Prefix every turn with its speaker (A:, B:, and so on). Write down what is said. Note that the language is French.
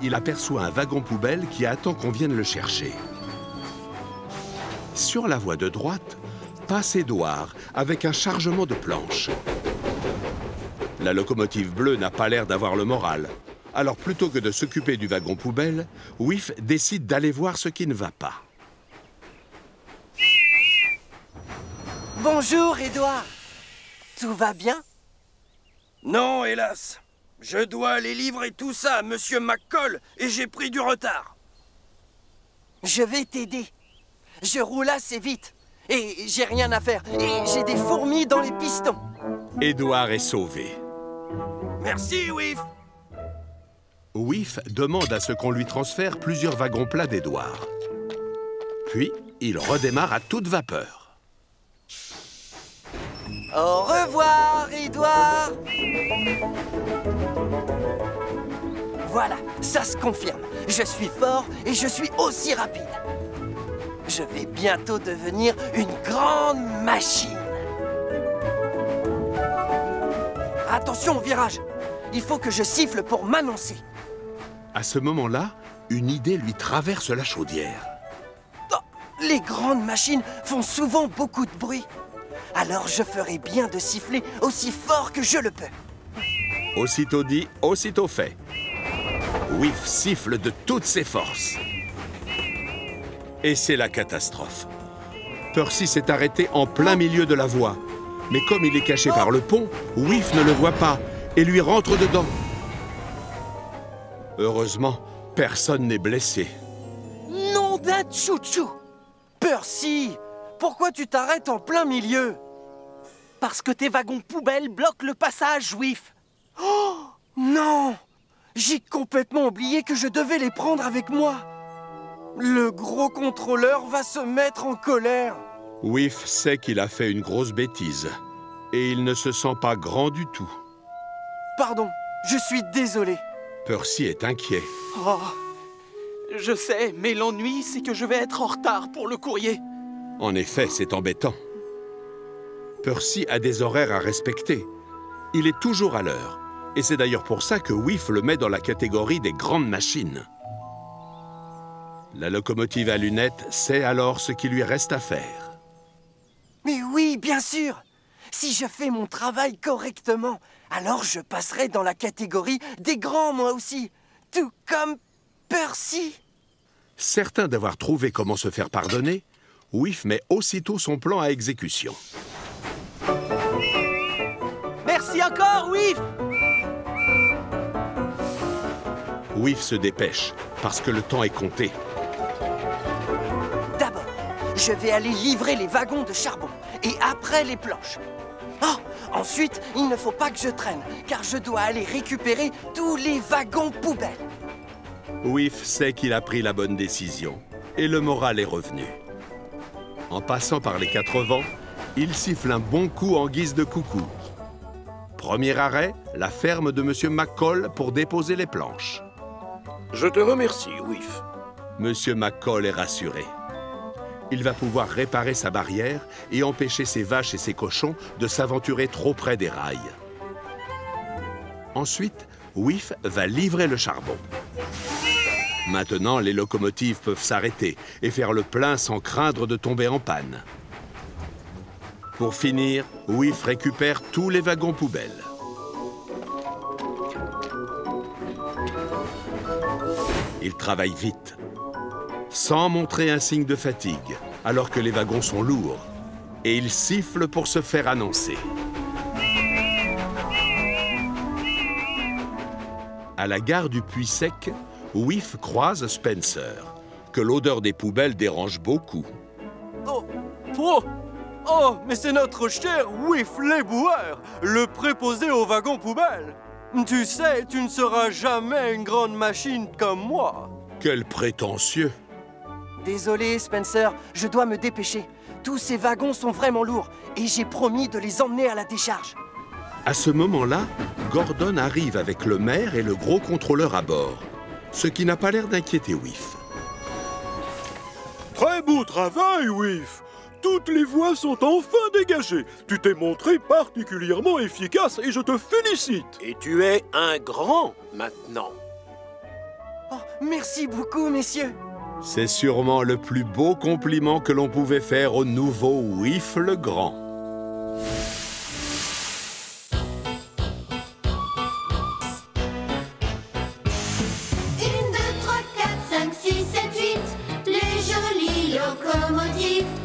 A: il aperçoit un wagon poubelle qui attend qu'on vienne le chercher. Sur la voie de droite, passe Édouard avec un chargement de planches. La locomotive bleue n'a pas l'air d'avoir le moral. Alors plutôt que de s'occuper du wagon poubelle, Whiff décide d'aller voir ce qui ne va pas.
B: Bonjour, Édouard. Tout va bien?
C: Non, hélas. Je dois aller livrer tout ça à Monsieur McCall et j'ai pris du retard.
B: Je vais t'aider. Je roule assez vite. Et j'ai rien à faire. Et j'ai des fourmis dans les pistons.
A: Édouard est sauvé.
C: Merci, Whiff.
A: Whiff demande à ce qu'on lui transfère plusieurs wagons plats d'Édouard. Puis, il redémarre à toute vapeur.
B: Au revoir, Édouard. Voilà, ça se confirme. Je suis fort et je suis aussi rapide. Je vais bientôt devenir une grande machine. Attention au virage. Il faut que je siffle pour m'annoncer.
A: À ce moment-là, une idée lui traverse la chaudière.
B: Oh, les grandes machines font souvent beaucoup de bruit. Alors je ferai bien de siffler aussi fort que je le peux.
A: Aussitôt dit, aussitôt fait. Whiff siffle de toutes ses forces. Et c'est la catastrophe. Percy s'est arrêté en plein milieu de la voie. Mais comme il est caché par le pont, Whiff ne le voit pas et lui rentre dedans. Heureusement, personne n'est blessé.
B: Nom d'un chouchou! Percy, pourquoi tu t'arrêtes en plein milieu? Parce que tes wagons poubelles bloquent le passage, Whiff. Oh, non! J'ai complètement oublié que je devais les prendre avec moi. Le gros contrôleur va se mettre en colère.
A: Whiff sait qu'il a fait une grosse bêtise. Et il ne se sent pas grand du tout.
B: Pardon, je suis désolé.
A: Percy est inquiet.
D: Oh, je sais, mais l'ennui, c'est que je vais être en retard pour le courrier.
A: En effet, c'est embêtant. Percy a des horaires à respecter. Il est toujours à l'heure. Et c'est d'ailleurs pour ça que Whiff le met dans la catégorie des grandes machines. La locomotive à lunettes sait alors ce qui lui reste à faire.
B: Mais oui, bien sûr. Si je fais mon travail correctement, alors je passerai dans la catégorie des grands, moi aussi. Tout comme Percy.
A: Certain d'avoir trouvé comment se faire pardonner, Whiff met aussitôt son plan à exécution.
B: Merci encore, Whiff.
A: Whiff se dépêche, parce que le temps est compté.
B: D'abord, je vais aller livrer les wagons de charbon, et après les planches. Oh, ensuite, il ne faut pas que je traîne, car je dois aller récupérer tous les wagons poubelles.
A: Whiff sait qu'il a pris la bonne décision, et le moral est revenu. En passant par les 4 vents, il siffle un bon coup en guise de coucou. Premier arrêt, la ferme de Monsieur McCall pour déposer les planches.
C: Je te remercie, Whiff.
A: Monsieur McCall est rassuré. Il va pouvoir réparer sa barrière et empêcher ses vaches et ses cochons de s'aventurer trop près des rails. Ensuite, Whiff va livrer le charbon. Maintenant, les locomotives peuvent s'arrêter et faire le plein sans craindre de tomber en panne. Pour finir, Whiff récupère tous les wagons poubelles. Il travaille vite, sans montrer un signe de fatigue, alors que les wagons sont lourds, et il siffle pour se faire annoncer. À la gare du Puy-Sec, Whiff croise Spencer, que l'odeur des poubelles dérange beaucoup.
E: Oh, oh, oh, mais c'est notre cher Whiff l'éboueur, le préposé au wagon poubelle. Tu sais, tu ne seras jamais une grande machine comme moi.
A: Quel prétentieux!
B: Désolé, Spencer, je dois me dépêcher. Tous ces wagons sont vraiment lourds et j'ai promis de les emmener à la décharge.
A: À ce moment-là, Gordon arrive avec le maire et le gros contrôleur à bord, ce qui n'a pas l'air d'inquiéter Whiff.
F: Très beau travail, Whiff! Toutes les voies sont enfin dégagées. Tu t'es montré particulièrement efficace et je te félicite.
C: Et tu es un grand maintenant.
B: Oh, merci beaucoup, messieurs.
A: C'est sûrement le plus beau compliment que l'on pouvait faire au nouveau Whiff le Grand.
G: 1, 2, 3, 4, 5, 6, 7, 8, les jolies locomotives.